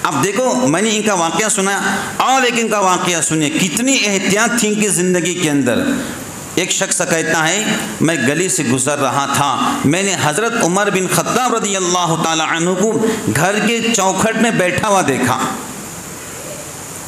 Speaker 1: اب دیکھو میں نے ان کا واقعہ سنا اور ایک ان کا واقعہ سنیے، کتنی احتیاط تھی ان کی زندگی کے اندر۔ ایک شخص کہتا ہے میں گلی سے گزر رہا تھا، میں نے حضرت عمر بن خطاب رضی اللہ تعالی عنہ کو گھر کے چوکھٹ میں بیٹھا ہوا دیکھا۔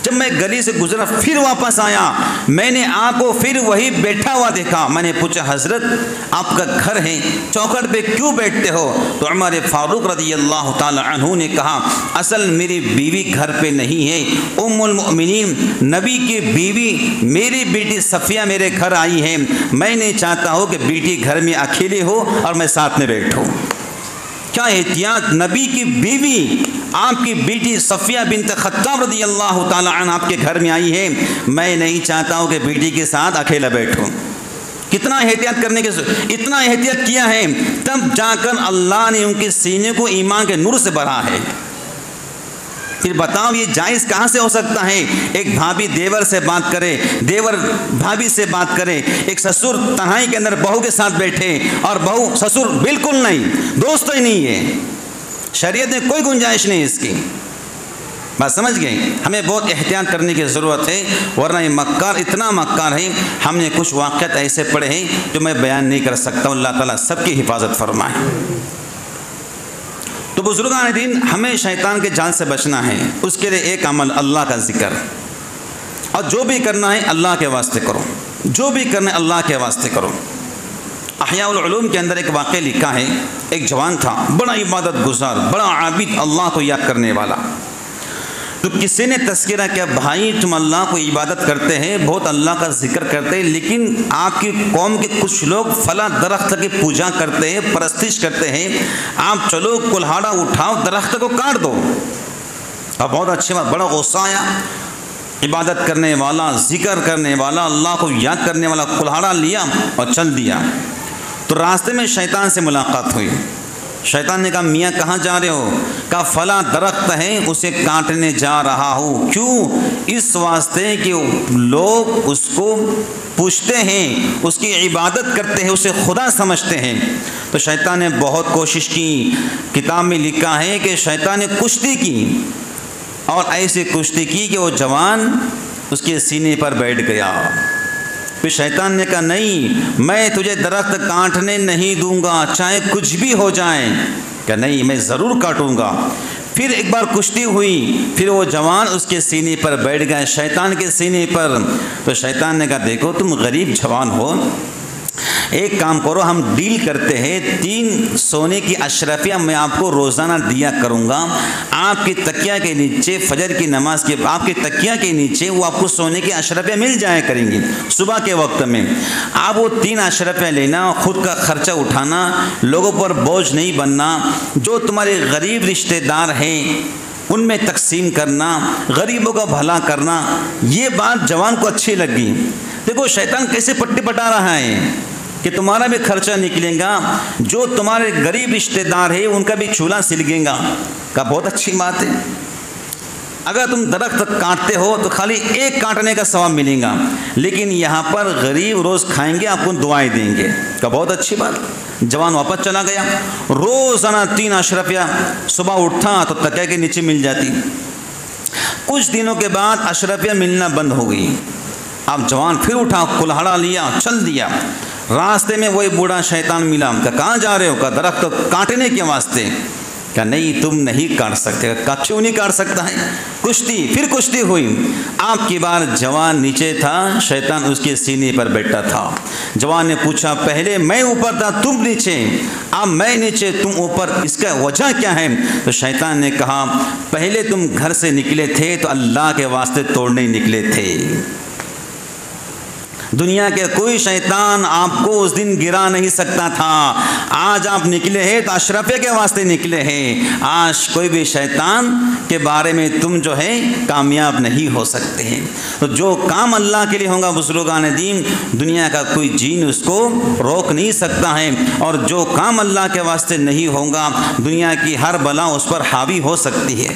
Speaker 1: جب میں گلی سے گزرا پھر واپس آیا میں نے آپ کو پھر وہی بیٹھا ہوا دیکھا۔ میں نے پوچھا حضرت آپ کا گھر ہے چوکھٹ پہ کیوں بیٹھتے ہو؟ تو عمر فاروق رضی اللہ تعالی عنہ نے کہا اصل میری بیوی گھر پہ نہیں ہے، ام المؤمنین نبی کی بیوی میری بیٹی صفیہ میرے گھر آئی ہے، میں نہیں چاہتا ہوں کہ بیٹی گھر میں اکیلی ہو اور میں ساتھ میں بیٹھوں۔ کیا احتیاط! نبی کی بیوی آپ کی بیٹی صفیہ بنت خطاب رضی اللہ تعالی عنہ آپ کے گھر میں آئی ہے، میں نہیں چاہتا ہوں کہ بیٹی کے ساتھ اکیلا بیٹھوں۔ کتنا احتیاط کرنے کے اتنا احتیاط کیا ہے، تب جا کر اللہ نے ان کے سینے کو ایمان کے نور سے بھرا ہے۔ پھر بتاؤ یہ جائز کہاں سے ہو سکتا ہے؟ ایک بھابھی دیور سے بات کرے، دیور بھابھی سے بات کرے، ایک سسر تنہائی کے اندر بہو کے ساتھ بیٹھے اور بہو سسر بالکل نہیں، دوست ہی نہیں ہے، شریعت میں کوئی گنجائش نہیں اس کی۔ بات سمجھ گئے؟ ہمیں بہت احتیاط کرنے کی ضرورت ہے، ورنہ یہ مکار اتنا مکار ہے۔ ہم نے کچھ واقعات ایسے پڑھے ہیں جو میں بیان نہیں کر سکتا، اللہ تعالیٰ سب کی حفاظت فرمائے۔ تو بزرگان دین ہمیں شیطان کے جال سے بچنا ہے، اس کے لیے ایک عمل اللہ کا ذکر، اور جو بھی کرنا ہے اللہ کے واسطے کرو، جو بھی کرنا ہے اللہ کے واسطے کرو۔ احیاء العلوم کے اندر ایک واقعہ لکھا ہے، ایک جوان تھا بڑا عبادت گزار، بڑا عابد، اللہ کو یاد کرنے والا۔ تو کسی نے تذکرہ کیا بھائی تم اللہ کو عبادت کرتے ہیں، بہت اللہ کا ذکر کرتے ہیں، لیکن آپ کی قوم کے کچھ لوگ فلاں درخت کی پوجا کرتے ہیں، پرستش کرتے ہیں، آپ چلو کلہاڑا اٹھاؤ درخت کو کاٹ دو۔ اب بہت اچھی بات، بڑا غصہ آیا، عبادت کرنے والا، ذکر کرنے والا، اللہ کو یاد کرنے والا کلہاڑا لیا اور چل دیا۔ تو راستے میں شیطان سے ملاقات ہوئی، شیطان نے کہا میاں کہاں جا رہے ہو؟ کہا فلاں درخت ہے اسے کاٹنے جا رہا ہوں۔ کیوں؟ اس واسطے کہ لوگ اس کو پوچھتے ہیں، اس کی عبادت کرتے ہیں، اسے خدا سمجھتے ہیں۔ تو شیطان نے بہت کوشش کی، کتاب میں لکھا ہے کہ شیطان نے کشتی کی، اور ایسی کشتی کی کہ وہ جوان اس کے سینے پر بیٹھ گیا۔ پھر شیطان نے کہا نہیں، میں تجھے درخت کاٹنے نہیں دوں گا چاہے کچھ بھی ہو جائے۔ کہ نہیں، میں ضرور کاٹوں گا۔ پھر ایک بار کشتی ہوئی، پھر وہ جوان اس کے سینے پر بیٹھ گئے، شیطان کے سینے پر۔ تو شیطان نے کہا دیکھو تم غریب جوان ہو، ایک کام کرو، ہم ڈیل کرتے ہیں، 3 سونے کی اشرفیہ میں آپ کو روزانہ دیا کروں گا۔ آپ کی تکیہ کے نیچے فجر کی نماز کے آپ کے تکیہ کے نیچے وہ آپ کو سونے کی اشرفیہ مل جایا کریں گی صبح کے وقت میں۔ آپ وہ 3 اشرفیہ لینا، خود کا خرچہ اٹھانا، لوگوں پر بوجھ نہیں بننا، جو تمہارے غریب رشتہ دار ہیں ان میں تقسیم کرنا، غریبوں کا بھلا کرنا۔ یہ بات جوان کو اچھی لگی۔ دیکھو شیطان کیسے پٹی پٹا رہا ہے کہ تمہارا بھی خرچہ نکلے گا، جو تمہارے غریب رشتہ دار ہے ان کا بھی چولہا سلگے گا۔ کہا بہت اچھی بات ہے، اگر تم درخت کاٹتے ہو تو خالی ایک کاٹنے کا ثواب ملے گا، لیکن یہاں پر غریب روز کھائیں گے، آپ کو دعائیں دیں گے۔ کہا بہت اچھی بات۔ جوان واپس چلا گیا، روزانہ 3 اشرفیہ صبح اٹھا تو تکیہ کے نیچے مل جاتی۔ کچھ دنوں کے بعد اشرفیہ ملنا بند ہو گئی۔ اب جوان پھر اٹھا، کلہاڑا لیا، چل دیا۔ راستے میں وہی بوڑھا شیطان ملا۔ کہا کہاں جا رہے ہو؟ کہا درخت کاٹنے کے واسطے۔ کہا نہیں تم نہیں کاٹ سکتے۔ کہا کیوں نہیں کاٹ سکتا ہے؟ کشتی، پھر کشتی ہوئی۔ آپ کی بار جوان نیچے تھا، شیطان اس کے سینے پر بیٹھا تھا۔ جوان نے پوچھا پہلے میں اوپر تھا تم نیچے، اب میں نیچے تم اوپر، اس کا وجہ کیا ہے؟ تو شیطان نے کہا پہلے تم گھر سے نکلے تھے تو اللہ کے واسطے توڑنے نکلے تھے۔ دنیا کے کوئی شیطان آپ کو اس دن گرا نہیں سکتا تھا۔ آج آپ نکلے ہیں تو اشرفیہ کے واسطے نکلے ہیں۔ آج کوئی بھی شیطان کے بارے میں تم جو ہے کامیاب نہیں ہو سکتے ہیں۔ تو جو کام اللہ کے لیے ہوگا بزرگان دین، دنیا کا کوئی جین اس کو روک نہیں سکتا ہے، اور جو کام اللہ کے واسطے نہیں ہوگا دنیا کی ہر بلا اس پر حاوی ہو سکتی ہے۔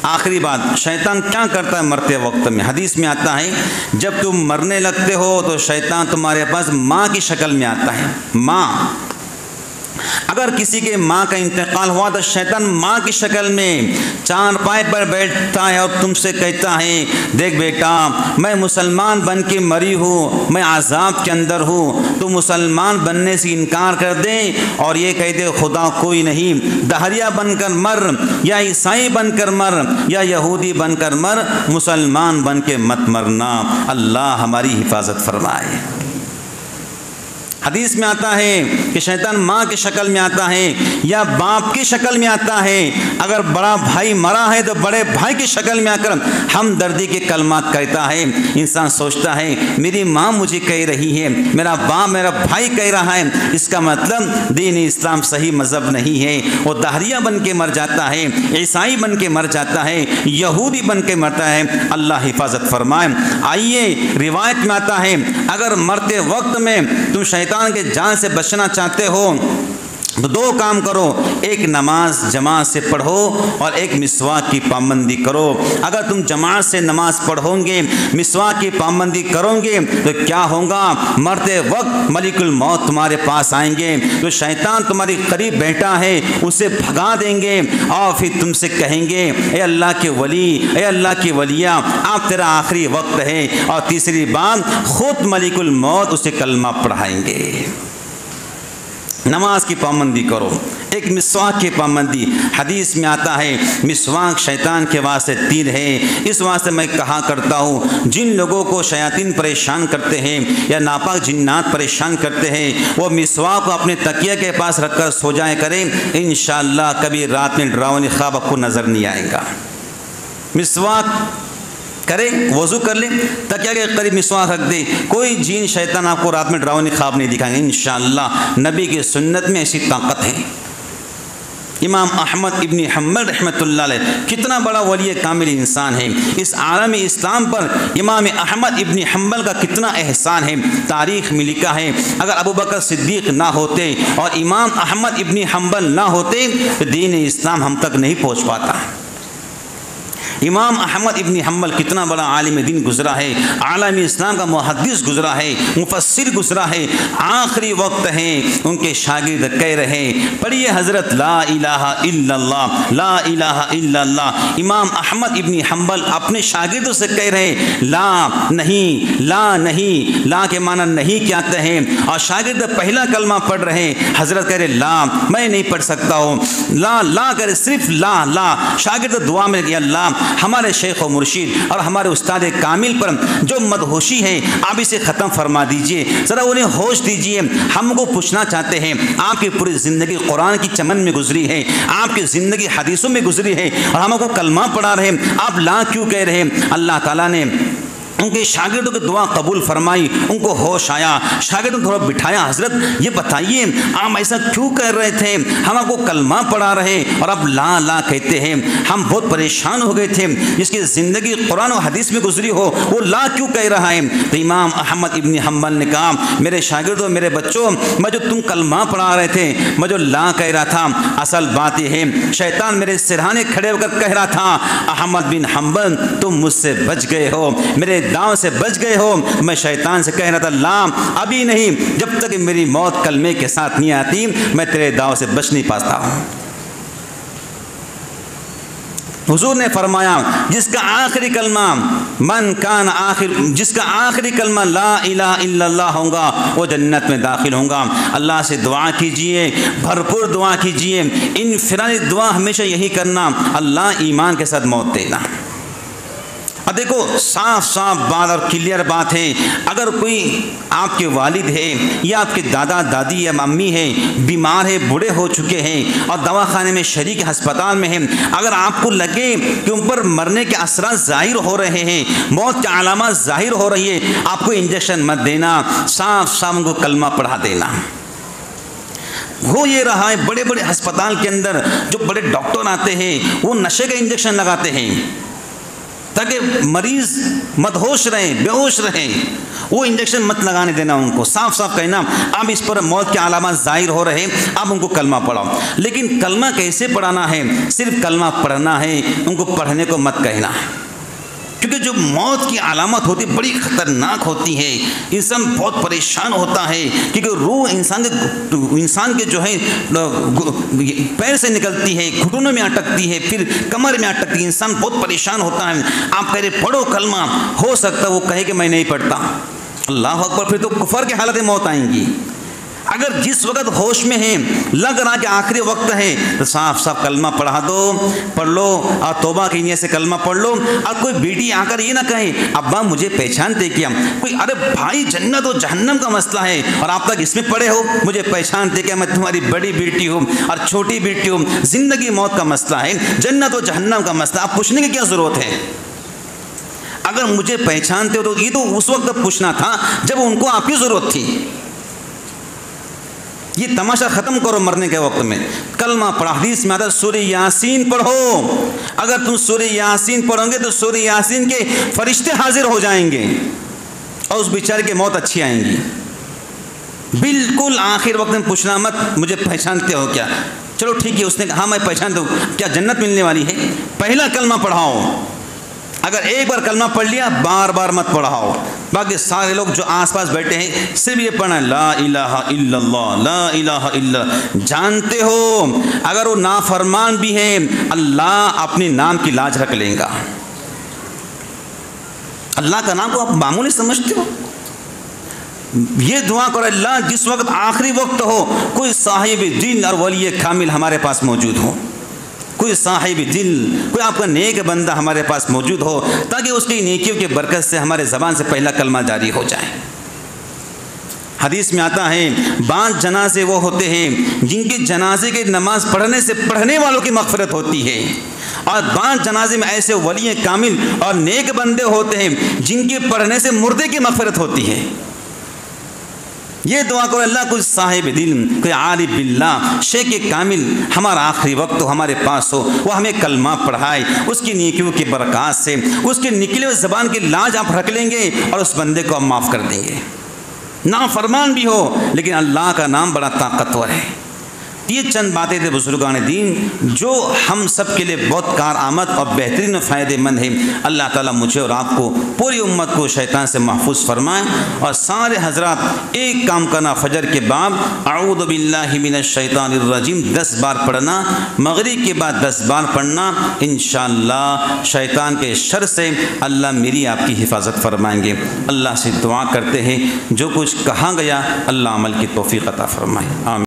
Speaker 1: آخری بات، شیطان کیا کرتا ہے مرتے وقت میں؟ حدیث میں آتا ہے جب تم مرنے لگتے ہو تو شیطان تمہارے پاس ماں کی شکل میں آتا ہے۔ ماں، اگر کسی کے ماں کا انتقال ہوا تو شیطان ماں کی شکل میں چارپائی پر بیٹھتا ہے اور تم سے کہتا ہے دیکھ بیٹا میں مسلمان بن کے مری ہوں، میں عذاب کے اندر ہوں، تو مسلمان بننے سے انکار کر دے اور یہ کہہ دے خدا کوئی نہیں، دہریہ بن کر مر یا عیسائی بن کر مر یا یہودی بن کر مر، مسلمان بن کے مت مرنا۔ اللہ ہماری حفاظت فرمائے۔ حدیث میں آتا ہے کہ شیطان ماں کی شکل میں آتا ہے یا باپ کی شکل میں آتا ہے۔ اگر بڑا بھائی مرا ہے تو بڑے بھائی کی شکل میں آ کر ہمدردی کے کلمات کہتا ہے۔ انسان سوچتا ہے میری ماں مجھے کہہ رہی ہے، میرا باپ میرا بھائی کہہ رہا ہے، اس کا مطلب دین اسلام صحیح مذہب نہیں ہے۔ وہ دہریہ بن کے مر جاتا ہے، عیسائی بن کے مر جاتا ہے، یہودی بن کے مرتا ہے۔ اللہ حفاظت فرمائے۔ آئیے روایت میں آتا ہے اگر مرتے وقت میں تم شیطان کے جان سے بچنا چاہتے ہو تو 2 کام کرو، ایک نماز جماعت سے پڑھو اور ایک مسواک کی پابندی کرو۔ اگر تم جماعت سے نماز پڑھو گے، مسواک کی پابندی کرو گے تو کیا ہوگا؟ مرتے وقت ملک الموت تمہارے پاس آئیں گے، تو شیطان تمہارے قریب بیٹھا ہے اسے بھگا دیں گے اور پھر تم سے کہیں گے اے اللہ کے ولی، اے اللہ کی ولیہ، آپ تیرا آخری وقت ہے، اور تیسری بات خود ملک الموت اسے کلمہ پڑھائیں گے۔ نماز کی پابندی کرو، ایک مسواک کی پابندی۔ حدیث میں آتا ہے مسواک شیطان کے واسطے تیر ہے۔ اس واسطے میں کہا کرتا ہوں جن لوگوں کو شیاطین پریشان کرتے ہیں یا ناپاک جنات پریشان کرتے ہیں، وہ مسواک کو اپنے تکیہ کے پاس رکھ کر سو جائے کریں، انشاءاللہ کبھی رات میں ڈراؤنی خواب آپ کو نظر نہیں آئے گا۔ مسواک کرے، وضو کر لیں، تکیہ کے قریب مسواک رکھ دے، کوئی جین شیطان آپ کو رات میں ڈراؤنی خواب نہیں دکھائیں گے انشاءاللہ۔ نبی کی سنت میں ایسی طاقت ہے۔ امام احمد ابن حنبل رحمۃ اللہ علیہ کتنا بڑا ولی کامل انسان ہے، اس عالم اسلام پر امام احمد ابن حنبل کا کتنا احسان ہے۔ تاریخ میں لکھا ہے اگر ابوبکر صدیق نہ ہوتے اور امام احمد ابن حنبل نہ ہوتے تو دین اسلام ہم تک نہیں پہنچ پاتا۔ امام احمد ابن حنبل کتنا بڑا عالم دین گزرا ہے، عالم اسلام کا محدث گزرا ہے، مفسر گزرا ہے، آخری وقت ہے ان کے شاگرد کہہ رہے پڑھیے حضرت لا الہ الا اللہ، لا الہ الا اللہ۔ امام احمد ابن حنبل اپنے شاگردوں سے کہہ رہے لا نہیں، لا نہیں، لا کے معنی نہیں کیا کہیں، اور شاگرد پہلا کلمہ پڑھ رہے، حضرت کہہ رہے لا میں نہیں پڑھ سکتا ہوں، لا لا کرے صرف لا لا۔ شاگرد دعا میں کہ اللہ ہمارے شیخ و مرشد اور ہمارے استاد کامل پر جو مدہوشی ہے آپ اسے ختم فرما دیجئے، ذرا انہیں ہوش دیجئے۔ ہم کو پوچھنا چاہتے ہیں آپ کی پوری زندگی قرآن کی چمن میں گزری ہے، آپ کی زندگی حدیثوں میں گزری ہے، اور ہم کو کلمہ پڑھا رہے آپ لا کیوں کہہ رہے ہیں؟ اللہ تعالیٰ نے ان کے شاگردوں کی دعا قبول فرمائی، ان کو ہوش آیا، شاگردوں نے تھوڑا بٹھایا، حضرت یہ بتائیے آپ ایسا کیوں کر رہے تھے؟ ہم آپ کو کلمہ پڑھا رہے اور آپ لا لا کہتے ہیں، ہم بہت پریشان ہو گئے تھے، جس کی زندگی قرآن و حدیث میں گزری ہو وہ لا کیوں کہہ رہا ہے؟ تو امام احمد ابن حنبل نے کہا میرے شاگردوں، میرے بچوں، میں جو تم کلمہ پڑھا رہے تھے، میں جو لا کہہ رہا تھا، اصل بات یہ ہے شیطان میرے سرہانے کھڑے ہو کر کہہ رہا تھا احمد بن حنبل تم مجھ سے بچ گئے ہو، میرے داؤں سے بچ گئے ہو۔ میں شیطان سے کہہ رہا تھا لا ابھی نہیں، جب تک میری موت کلمے کے ساتھ نہیں آتی میں تیرے داؤں سے بچ نہیں پاتا ہوں۔ حضور نے فرمایا جس کا آخری کلمہ جس کا آخری کلمہ لا الہ الا اللہ ہوگا وہ جنت میں داخل ہوگا۔ اللہ سے دعا کیجئے، بھرپور دعا کیجئے، انفرادی دعا ہمیشہ یہی کرنا، اللہ ایمان کے ساتھ موت دینا۔ اب دیکھو صاف صاف بات اور کلیئر بات ہے، اگر کوئی آپ کے والد ہے یا آپ کے دادا دادی یا امی ہے، بیمار ہے، بوڑھے ہو چکے ہیں اور دواخانے میں شریک ہسپتال میں ہیں، اگر آپ کو لگے کہ ان پر مرنے کے اثرات ظاہر ہو رہے ہیں، موت کی علامات ظاہر ہو رہی ہے، آپ کو انجیکشن مت دینا، صاف صاف ان کو کلمہ پڑھا دینا۔ ہو یہ رہا ہے بڑے بڑے ہسپتال کے اندر جو بڑے ڈاکٹر آتے ہیں وہ نشے کا انجیکشن لگاتے ہیں تاکہ مریض مدہوش رہیں، بے ہوش رہیں، وہ انجیکشن مت لگانے دینا، ان کو صاف صاف کہنا اب اس پر موت کے علامات ظاہر ہو رہے ہیں، اب ان کو کلمہ پڑھاؤ۔ لیکن کلمہ کیسے پڑھانا ہے؟ صرف کلمہ پڑھنا ہے، ان کو پڑھنے کو مت کہنا، کیونکہ جو موت کی علامت ہوتی ہے بڑی خطرناک ہوتی ہے، انسان بہت پریشان ہوتا ہے، کیونکہ روح انسان کے جو ہے پیر سے نکلتی ہے، گھٹنوں میں اٹکتی ہے، پھر کمر میں اٹکتی ہے، انسان بہت پریشان ہوتا ہے۔ آپ کہہ رہے پڑھو کلمہ، ہو سکتا ہے وہ کہے کہ میں نہیں پڑھتا، اللہ اکبر، پھر تو کفر کی حالت موت آئیں گی۔ اگر جس وقت ہوش میں ہیں، لگ رہا کہ آخری وقت ہے، تو صاف صاف کلمہ پڑھا دو، پڑھ لو، اور توبہ کی نیت سے کلمہ پڑھ لو۔ اور کوئی بیٹی آ کر یہ نہ کہے ابا مجھے پہچانتے کیا، کوئی ارے بھائی جنت و جہنم کا مسئلہ ہے اور آپ تک اس میں پڑے ہو، مجھے پہچانتے کیا، میں تمہاری بڑی بیٹی ہوں اور چھوٹی بیٹی ہوں، زندگی موت کا مسئلہ ہے، جنت و جہنم کا مسئلہ، آپ پوچھنے کی کیا ضرورت ہے؟ اگر مجھے پہچانتے ہو تو یہ تو اس وقت پوچھنا تھا جب ان کو آپ کی ضرورت تھی۔ یہ تماشا ختم کرو مرنے کے وقت میں، کلمہ پڑھا۔ حدیث میں آتا ہے سورہ یاسین پڑھو، اگر تم سورہ یاسین پڑھو گے تو سورہ یاسین کے فرشتے حاضر ہو جائیں گے اور اس بیچارے کی موت اچھی آئیں گی۔ بالکل آخر وقت میں پوچھنا مت مجھے پہچانتے ہو کیا، چلو ٹھیک ہے، اس نے کہا ہاں میں پہچانتا ہوں، کیا جنت ملنے والی ہے؟ پہلا کلمہ پڑھاؤ، اگر ایک بار کلمہ پڑھ لیا بار بار مت پڑھاؤ۔ باقی سارے لوگ جو آس پاس بیٹھے ہیں صرف یہ پڑھنا ہے لا الہ الا اللہ، لا الہ الا۔ جانتے ہو اگر وہ نافرمان بھی ہیں اللہ اپنے نام کی لاج رکھ لیں گا۔ اللہ کا نام کو آپ معمولی سمجھتے ہو؟ یہ دعا کرو اللہ جس وقت آخری وقت ہو کوئی صاحب دین اور ولی کامل ہمارے پاس موجود ہو، کوئی صاحب دل، کوئی آپ کا نیک بندہ ہمارے پاس موجود ہو، تاکہ اس کی نیکیوں کی برکت سے ہمارے زبان سے پہلا کلمہ جاری ہو جائے۔ حدیث میں آتا ہے بعض جنازے وہ ہوتے ہیں جن کے جنازے کی نماز پڑھنے سے پڑھنے والوں کی مغفرت ہوتی ہے، اور بعض جنازے میں ایسے ولی کامل اور نیک بندے ہوتے ہیں جن کے پڑھنے سے مردے کی مغفرت ہوتی ہے۔ یہ دعا کرو اللہ کوئی صاحب دل، کوئی عارف باللہ، شیخ کامل ہمارا آخری وقت ہو ہمارے پاس ہو، وہ ہمیں کلمہ پڑھائے، اس کی نیکیوں کی برکات سے اس کے نکلے ہوئے زبان کی لاج آپ رکھ لیں گے اور اس بندے کو آپ معاف کر دیں گے۔ نافرمان بھی ہو لیکن اللہ کا نام بڑا طاقتور ہے۔ یہ چند باتیں تھے بزرگان دین جو ہم سب کے لیے بہت کارآمد اور بہترین و فائدہ مند ہیں۔ اللہ تعالیٰ مجھے اور آپ کو، پوری امت کو شیطان سے محفوظ فرمائیں، اور سارے حضرات ایک کام کرنا، فجر کے بعد اعوذ باللہ من الشیطان الرجیم 10 بار پڑھنا، مغرب کے بعد 10 بار پڑھنا، انشاءاللہ شیطان کے شر سے اللہ میری آپ کی حفاظت فرمائیں گے۔ اللہ سے دعا کرتے ہیں جو کچھ کہا گیا اللہ عمل کی توفیق عطا فرمائے، آمین۔